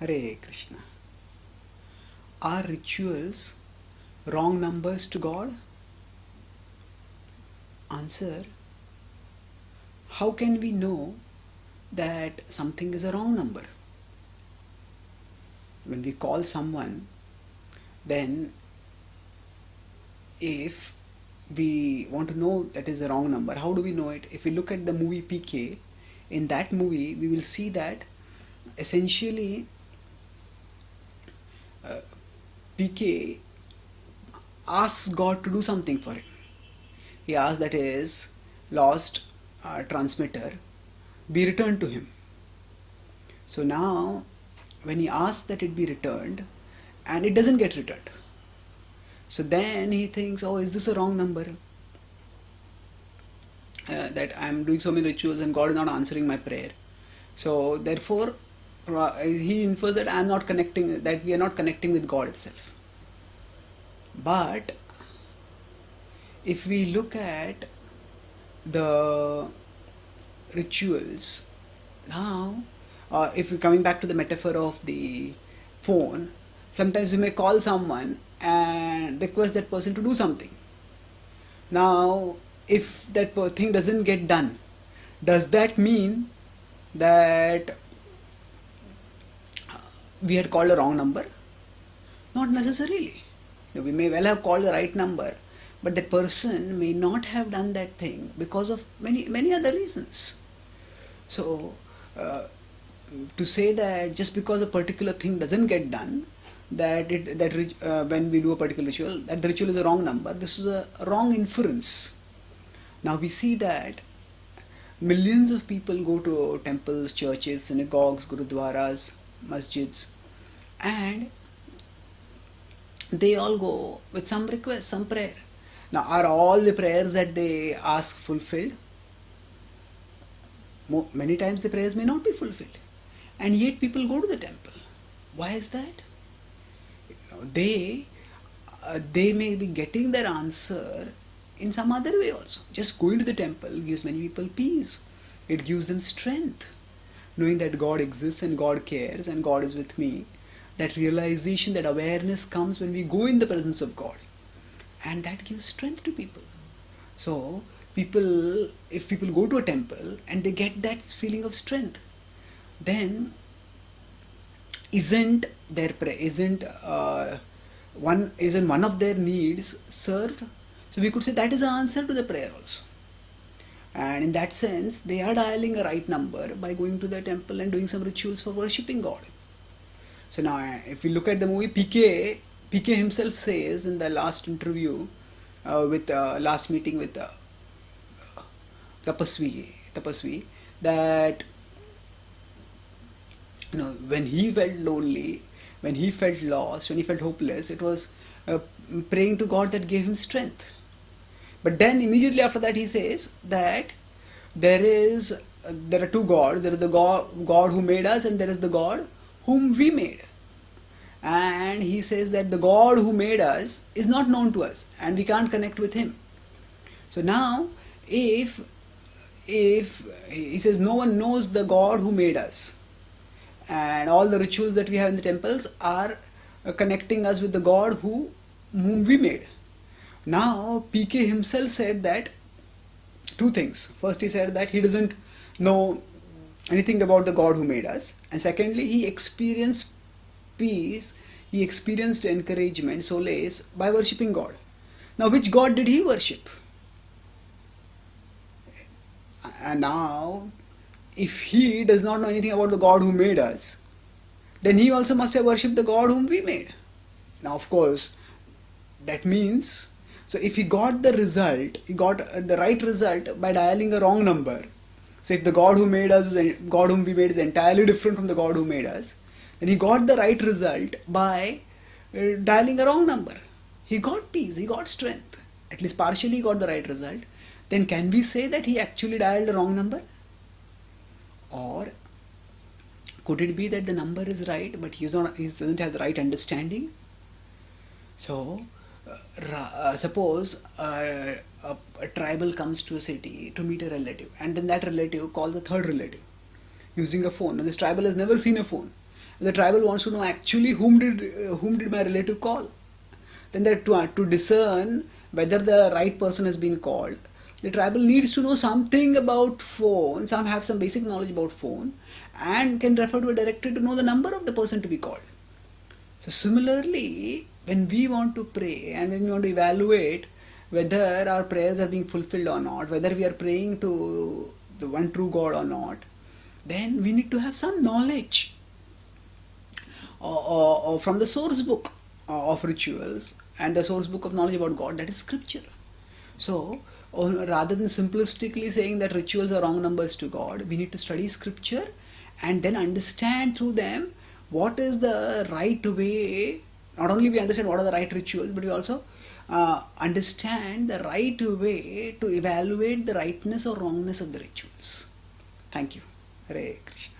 Hare Krishna. Are rituals wrong numbers to God? Answer: how can we know that something is a wrong number? When we call someone, then if we want to know that is a wrong number, how do we know it? If we look at the movie Peekay, in that movie we will see that essentially Peekay asks God to do something for him. He asks that his lost transmitter be returned to him. So now when he asks that it be returned and it doesn't get returned, so then he thinks, oh, is this a wrong number? That I am doing so many rituals and God is not answering my prayer. So therefore he infers that I am not connecting, that we are not connecting with God itself. But if we look at the rituals now, if we're coming back to the metaphor of the phone, sometimes we may call someone and request that person to do something. Now if that thing doesn't get done, does that mean that we had called a wrong number? Not necessarily. We may well have called the right number, but that person may not have done that thing because of many other reasons. So to say that just because a particular thing doesn't get done, when we do a particular ritual, that the ritual is a wrong number, this is a wrong inference. Now we see that millions of people go to temples, churches, synagogues, gurudwaras, masjids, and they all go with some request, some prayer. Now, are all the prayers that they ask fulfilled? Many times the prayers may not be fulfilled, and yet people go to the temple. Why is that? They may be getting their answer in some other way also. Just going to the temple gives many people peace. It gives them strength, knowing that God exists and God cares and God is with me. That realization, that awareness comes when we go in the presence of God, and that gives strength to people. So if people go to a temple and they get that feeling of strength, then isn't one of their needs served? So we could say that is the answer to the prayer also. And in that sense, they are dialing a right number by going to the temple and doing some rituals for worshipping God. So now if we look at the movie Peekay, Peekay himself says in the last interview, last meeting with Tapasvi, that when he felt lonely, when he felt lost, when he felt hopeless, it was praying to God that gave him strength. But then immediately after that he says that there are two gods. There is the God who made us, and there is the God whom we made. And he says that the God who made us is not known to us and we can't connect with him. So now if he says no one knows the God who made us, and all the rituals that we have in the temples are connecting us with the God whom we made. Now Peekay himself said that two things. First, he said that he doesn't know anything about the God who made us, and secondly, he experienced peace, he experienced encouragement, solace by worshipping God. Now which God did he worship? And now if he does not know anything about the God who made us, then he also must have worshipped the God whom we made. Now of course that means, so if he got the result, he got the right result by dialing a wrong number. So if the God who made us, the God whom we made is entirely different from the God who made us, then he got the right result by dialing a wrong number. He got peace, he got strength. At least partially he got the right result. Then can we say that he actually dialed a wrong number? Or could it be that the number is right, but he doesn't have the right understanding? So suppose a tribal comes to a city to meet a relative, and then that relative calls a third relative using a phone. Now this tribal has never seen a phone, The tribal wants to know actually whom did my relative call. Then that to discern whether the right person has been called, the tribal needs to know something about phone, have some basic knowledge about phone, and can refer to a directory to know the number of the person to be called. So similarly, when we want to pray and when we want to evaluate whether our prayers are being fulfilled or not, whether we are praying to the one true God or not, then we need to have some knowledge or from the source book of rituals and the source book of knowledge about God, that is scripture. So rather than simplistically saying that rituals are wrong numbers to God, we need to study scripture and then understand through them what is the right way. Not only we understand what are the right rituals, but we also understand the right way to evaluate the rightness or wrongness of the rituals. Thank you. Hare Krishna.